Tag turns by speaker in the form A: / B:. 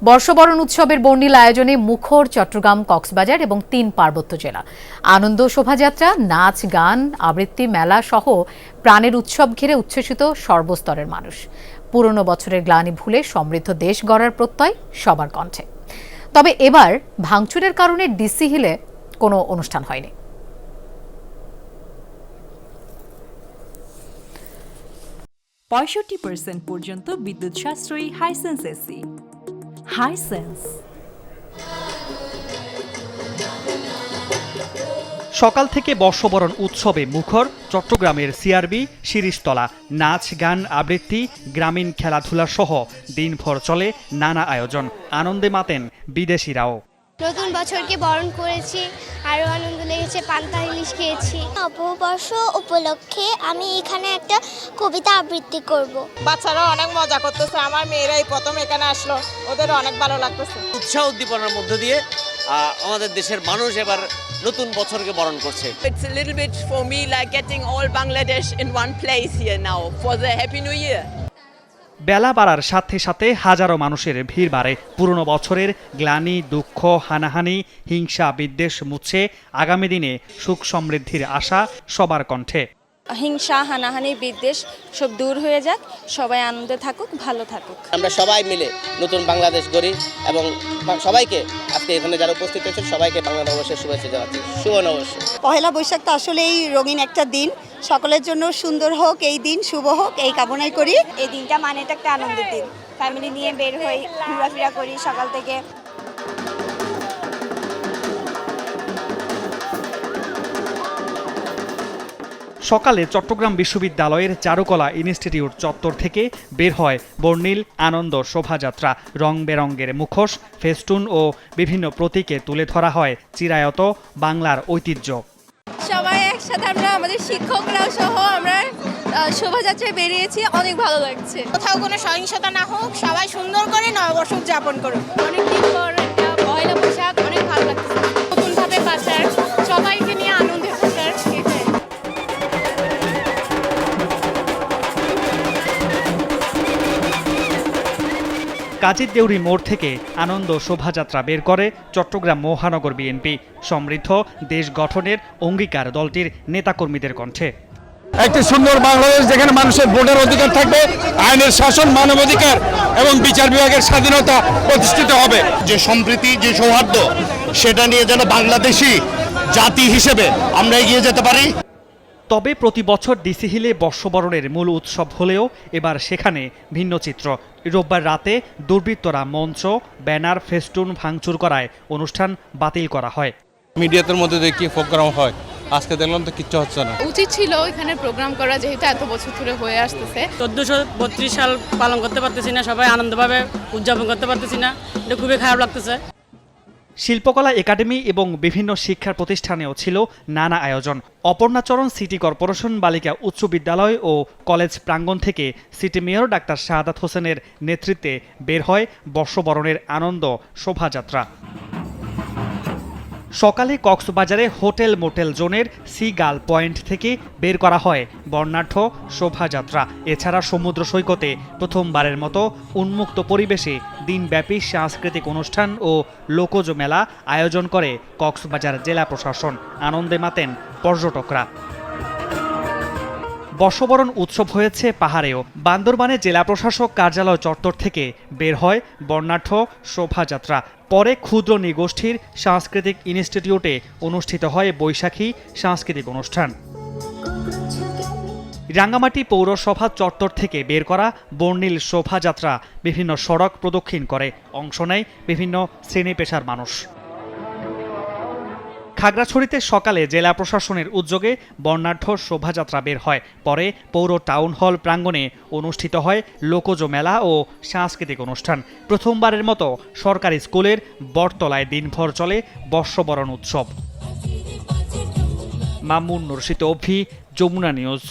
A: বর্ষবরণ উৎসবের বর্ণিল আয়োজনে মুখর চট্টগ্রাম, কক্সবাজার এবং ৩ পার্বত্য জেলা। আনন্দ শোভাযাত্রা, নাচ, গান, আবৃত্তি, মেলা সহ প্রাণের উৎসব ঘিরে উচ্ছ্বসিত সর্বস্তরের মানুষ। পুরনো বছরের গ্লানি ভুলে সমৃদ্ধ দেশ গড়ার প্রত্যয় সবার কণ্ঠে। তবে এবার ভাঙচুরের কারণে ডিসি হিলে কোনো অনুষ্ঠান হয়নি।
B: ৬৫% পর্যন্ত বিদ্যুৎ সাশ্রয়ী হাইসেন্স এসি। হাইসেন্স।
C: সকাল থেকে বর্ষবরণ উৎসবে মুখর চট্টগ্রামের সিআরবি শিরিষতলা। নাচ, গান, আবৃত্তি, গ্রামীণ খেলাধুলা সহ দিনভর চলে নানা আয়োজন। আনন্দে মাতেন বিদেশিরাও।
D: নতুন বছরকে বরণ করেছি, আরও আনন্দ লেগেছে, পান্তা ইলিশ খেয়েছি।
E: নববর্ষ উপলক্ষে আমি এখানে একটা কবিতা আবৃত্তি করব।
F: বাচ্চারাও অনেক মজা করতেছে, আমার মেয়েরাই প্রথম এখানে আসলো, ওদের অনেক ভালো লাগতেছে।
G: উৎসাহ উদ্দীপনার মধ্য দিয়ে আমাদের দেশের মানুষ এবার নতুন বছরকে বরণ করছে।
H: It's a little bit for me like getting all Bangladesh in one place here now for the Happy New Year.
C: বেলা বাড়ার সাথে সাথে হাজারো মানুষের ভিড় বাড়ে। পুরনো বছরের গ্লানি, দুঃখ, হানাহানি, হিংসা, বিদ্বেষ মুছে আগামী দিনে সুখ সমৃদ্ধির আশা সবার কণ্ঠে।
I: হিংসা, হানাহানি, বিদ্বেষ সব দূর হয়ে যাক, সবাই আনন্দে থাকুক, ভালো থাকুক।
J: আমরা সবাই মিলে নতুন বাংলাদেশ গড়ি এবং সবাইকে আজকে এখানে যারা উপস্থিত হয়েছে সবাইকে বাংলা নববর্ষের শুভেচ্ছা জানাচ্ছি। শুভ নববর্ষ।
K: পহেলা বৈশাখ তো আসলেই রঙিন একটা দিন, সকলের জন্য সুন্দর হোক এই দিন, শুভ হোক এই কামনাই করি।
I: এই দিনটা মানে এটা একটা আনন্দের দিন, ফ্যামিলি নিয়ে বের হই, ঘোরাফেরা করি সকাল থেকে।
C: সকালে চট্টগ্রাম বিশ্ববিদ্যালয়ের চারুকলা ইনস্টিটিউট চত্বর থেকে বের হয় বর্ণিল আনন্দ শোভাযাত্রা। রং বেরঙের মুখোশ, ফেস্টুন ও বিভিন্ন প্রতীকে তুলে ধরা হয় চিরায়ত বাংলার ঐতিহ্য।
I: সবাই একসাথে, আমরা আমাদের শিক্ষকরাও সহ আমরা শোভাযাত্রায় বেরিয়েছি, অনেক ভালো লাগছে।
D: কোথাও কোনো সহিংসতা না হোক, সবাই সুন্দর করে নববর্ষ উদযাপন করুক।
I: অনেকদিন পর একটা পয়লা বৈশাখ, অনেক ভালো লাগছে।
D: নতুনভাবে বাঁচার, সবাইকে নিয়ে আনন্দে থাকার, এটাই।
C: কাজীর দেউরি মোড় থেকে আনন্দ শোভাযাত্রা বের করে চট্টগ্রাম মহানগর বিএনপি। সমৃদ্ধ দেশ গঠনের অঙ্গীকার দলটির নেতাকর্মীদের কণ্ঠে।
L: একটি সুন্দর বাংলাদেশ যেখানে মানুষের ভোটের অধিকার থাকবে, আইনের শাসন, মানবাধিকার এবং বিচার বিভাগের স্বাধীনতা প্রতিষ্ঠিত হবে।
M: যে সম্প্রীতি, যে সৌহার্দ্য, সেটা নিয়ে যেন বাংলাদেশি জাতি হিসেবে আমরা এগিয়ে যেতে পারি।
C: তবে প্রতি বছর ডিসি হিলে বর্ষবরণের মূল উৎসব হলেও এবার সেখানে ভিন্ন চিত্র। রোববার রাতে দুর্বৃত্তরা মঞ্চ, ব্যানার, ফেস্টুন ভাঙচুর করায় অনুষ্ঠান বাতিল করা হয়।
L: মিডিয়াতের মধ্যে দেখি প্রোগ্রাম হয়, আজকে দেখলাম তো কিচ্ছু হচ্ছে না।
I: উচিত ছিল এখানে প্রোগ্রাম করা, যেহেতু এত বছর ধরে হয়ে আসতেছে।
F: 1432 সাল পালন করতে পারতেছি না, সবাই আনন্দভাবে উদযাপন করতে পারতেছি না, এটা খুবই খারাপ লাগতেছে।
C: শিল্পকলা একাডেমি এবং বিভিন্ন শিক্ষা প্রতিষ্ঠানেও ছিল নানা আয়োজন। অপর্ণাচরণ সিটি কর্পোরেশন বালিকা উচ্চ বিদ্যালয় ও কলেজ প্রাঙ্গণ থেকে সিটি মেয়র ডাক্তার শাহাদাত হোসেনের নেতৃত্বে বের হয় বর্ষবরণের আনন্দ শোভাযাত্রা। সকালে কক্সবাজারে হোটেল মোটেল জোনের সি গার্ল পয়েন্ট থেকে বের করা হয় বর্ণাঢ্য শোভাযাত্রা। এছাড়া সমুদ্র সৈকতে প্রথমবারের মতো উন্মুক্ত পরিবেশে দিনব্যাপী সাংস্কৃতিক অনুষ্ঠান ও লোকজ মেলা আয়োজন করে কক্সবাজার জেলা প্রশাসন। আনন্দে মাতেন পর্যটকরা। বর্ষবরণ উৎসব হয়েছে পাহাড়েও। বান্দরবানে জেলা প্রশাসক কার্যালয় চত্বর থেকে বের হয় বর্ণাঢ্য শোভাযাত্রা। পরে ক্ষুদ্র নৃগোষ্ঠীর সাংস্কৃতিক ইনস্টিটিউটে অনুষ্ঠিত হয় বৈশাখী সাংস্কৃতিক অনুষ্ঠান। রাঙ্গামাটি পৌরসভা চত্বর থেকে বের করা বর্ণিল শোভাযাত্রা বিভিন্ন সড়ক প্রদক্ষিণ করে। অংশ নেয় বিভিন্ন শ্রেণী পেশার মানুষ। খাগড়াছড়িতে সকালে জেলা প্রশাসনের উদ্যোগে বর্ণাঢ্য শোভাযাত্রা বের হয়। পরে পৌর টাউন হল প্রাঙ্গণে অনুষ্ঠিত হয় লোকজ মেলা ও সাংস্কৃতিক অনুষ্ঠান। প্রথমবারের মতো সরকারি স্কুলের বটতলায় দিনভর চলে বর্ষবরণ উৎসব। মামুন রশিদ অভি, যমুনা নিউজ।